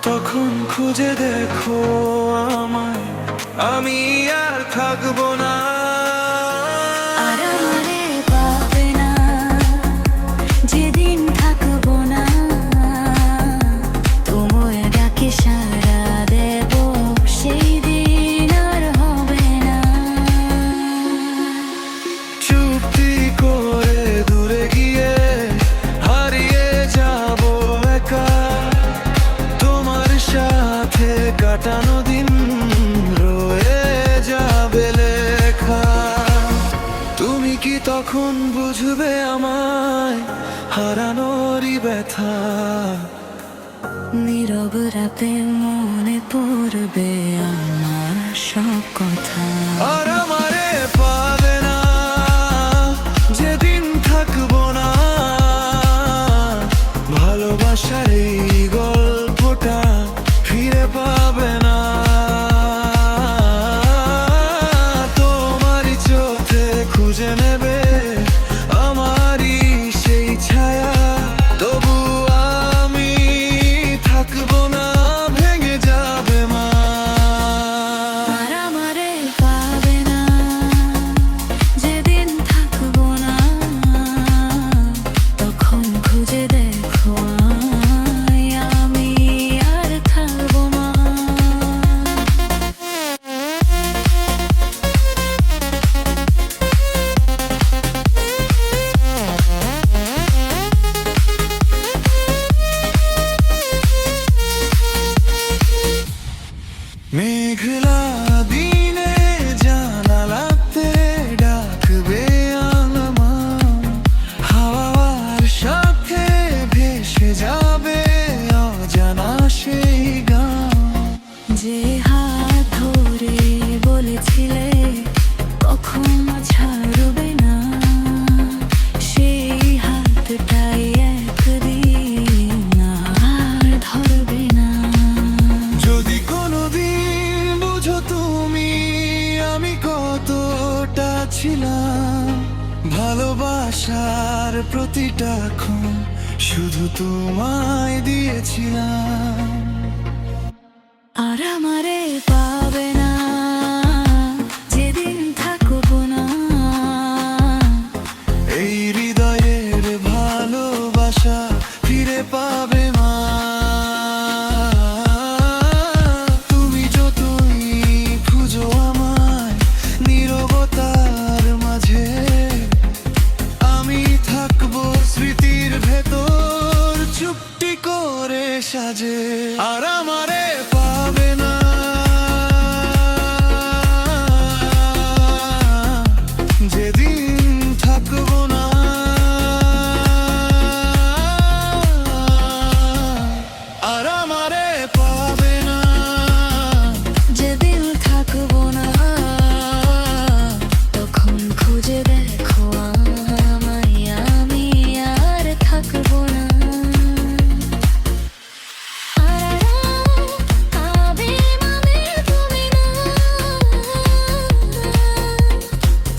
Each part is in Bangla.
তখন খুঁজে দেখো আমায়, আমি আর থাকবো না। আর আমারে পাবে না যেদিন থাকবো না, তোমায় ডাকে সাড়া দেব সেই দিন আর হবে না। চুক্তি করে দূরে গিয়ে হারিয়ে যাব একা, তোমার সাথে কাটানো দিন রয়ে যাবে লেখা। তুমি কি তখন বুঝবে আমায় হারানোরই ব্যথা? নীরব রাতে মনে পড়বে আমার সব কথা। আর আমারে পাবে না যেদিন থাকবো না, ভালোবাসার এই গল্পটা ফিরে পাবে না। তোমারই চোখে খুঁজে নেবে আমারই সেই ছায়া, তবু আমি থাকবো না, ভেঙে যাবে মা। আর আমারে পাবে না যেদিন থাকবো না, তখন খুঁজে দেখো আমায়, আমি আর থাকবো না। মেঘলা দিনে জানালাতে ডাকবে আলমা, হাওয়ার সাথে ভেসে যাবে অজানা সেই গান। যে হাত ধরে বলেছিলে কখনো ছাড়বে না, সেই হাতটাই একদিন আর ধরবে না। যদি কোনোদিন বুঝো তুমি আমি কতটা ছিলাম, ভালোবাসার প্রতিটা ক্ষণ শুধু তোমায় দিয়েছিলাম। আর আমারে পাবে না যেদিন থাকবো না, এই হৃদয়ের ভালোবাসা ফিরে পাবে মা। তুমি যতই খুঁজো আমায় নীরবতার মাঝে, আমি থাকবো স্মৃতির ভেতর চুপটি করে সাজে। আর আমারে পাবে না যেদিন থাকবো না, আর আমারে পাবে না যেদিন থাকবো না, তখন খুঁজে দেখো আমায়, আমি আর থাকবো না। আবে মামে তুমি না,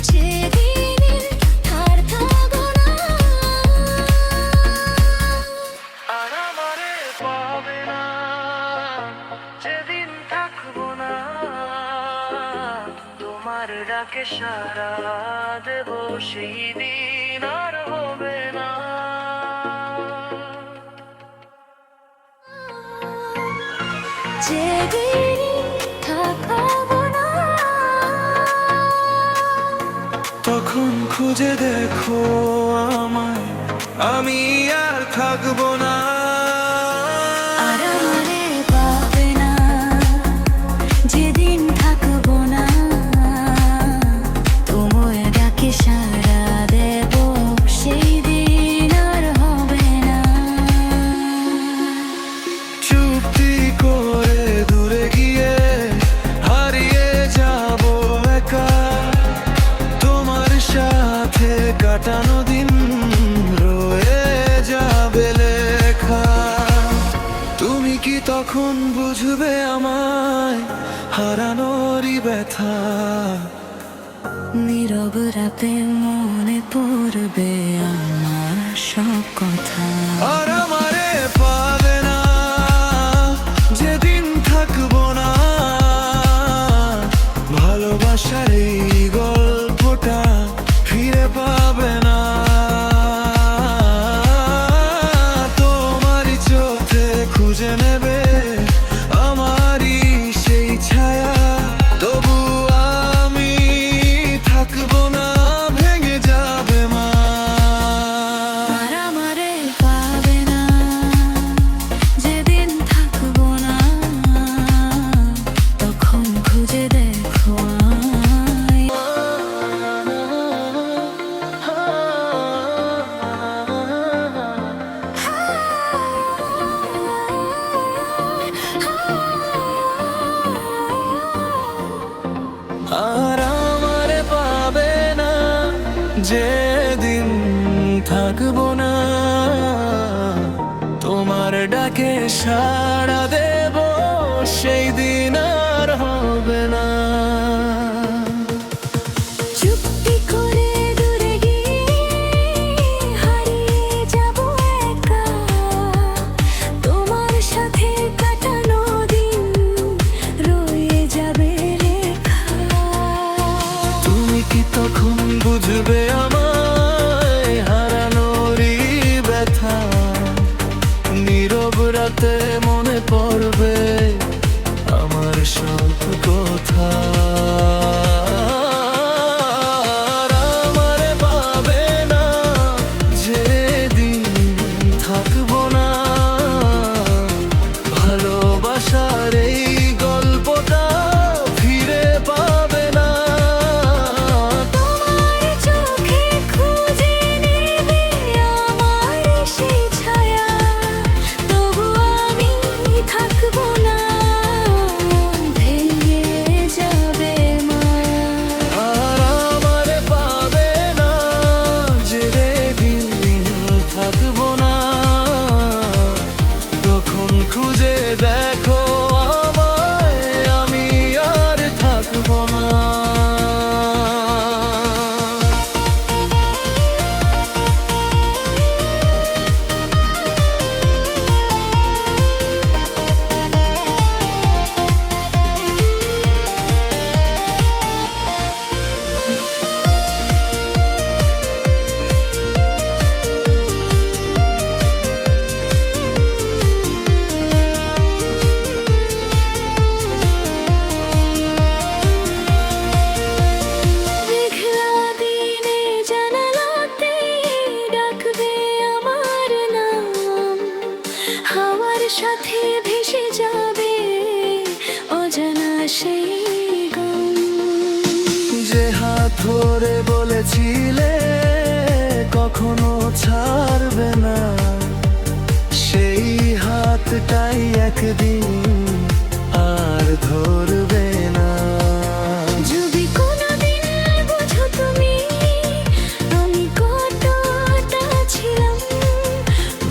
যেদিন আর থাকবো না। আর আমারে পাবে না যেদিন থাকবো না, তোমার ডাকে সাড়া দেব সেই দিন আর হবে না। যেদিন থাকবো না, তখন খুঁজে দেখো আমায়, আমি আর থাকবো না। আর আমারে পাবে না যেদিন থাকবো না, তোমায় ডাকে সাড়া দেব সেই দিন আর হবে না। চুক্তি করে দূরে গিয়ে হারিয়ে যাব একা, তোমার সাথে কাটানো দিন রয়ে যাবে লেখা। তুমি কি তখন বুঝবে আমায় হারানোরই ব্যথা? নীরব রাতে মনে পড়বে আমার কথা। আর আমারে পাবে না যেদিন থাকবো না, ভালোবাসার এই গল্পটা ফিরে পাবে না। তোমারই চোখে খুঁজে নেবে আমারই সেই ছায়া, তবু আমি থাকবো না, ভেঙে যাবে মা। আর আমারে পাবে না যেদিন থাকবো না, তখন খুঁজে দেখো আমায়। আর আমারে পাবে না যেদিন থাকবো না, তোমার ডাকে সাড়া দেব সেই দিন আর হবে না। চুপটি করে দূরে গিয়ে হারিয়ে যাবো একা, তোমার সাথে কাটানো দিন রয়ে যাবে লেখা। তুমি কি তখন বুঝবে আমায় হারানোরই ব্যথা? নীরব রাতে মনে পড়বে আমার সব কথা। আর আমারে পাবে না যেদিন থাকবো না, ভালোবাসার এই গল্পটা ফিরে পাবে না। তোমার চোখে খুঁজে নেবে আমার সেই ছায়া, তবু আমি থাকবো না, ভেঙে যাবে মা। আর আমারে পাবে না যেদিন থাকবো না, তখন খুঁজে দেখো আমায়, আমি আর থাকবো না। মেঘলা দিনে জানালাতে ডাকবে আমার নাম, হাওয়ার সাথে ভেসে যাবে অজানা সেই গান। যে হাত ধরে বলেছিলে কখনো ছাড়বে না, সেই হাতটাই একদিন আর ধরবে না। যদি কোনোদিন বুঝো তুমি আমি কতটা ছিলাম,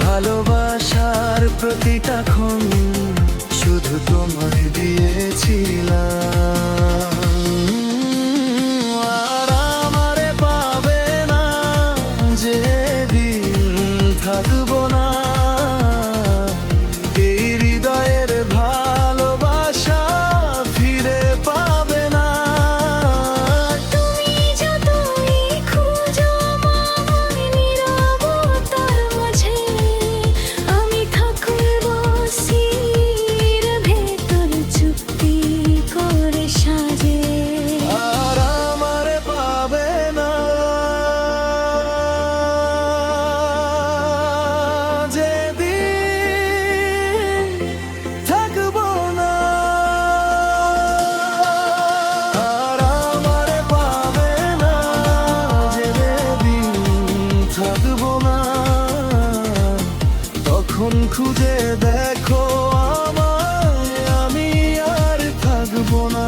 ভালোবাসার প্রতিটা ক্ষণ শুধু তোমায় দিয়েছিলাম। আর আমারে পাবে না যেদিন থাকবো না, এই হৃদয়ের ভালোবাসা ফিরে পাবে না। তুমি যতই খুঁজো আমার নীরবতার মাঝে, আমি থাকবো সির ভেতর চুপটি করে সাজে। আর আমারে পাবে না যেদিন থাকবো না, আর আমারে পাবে না যেদিন থাকবো না, তখন খুঁজে দেখো আমায়, আমি আর থাকবো না।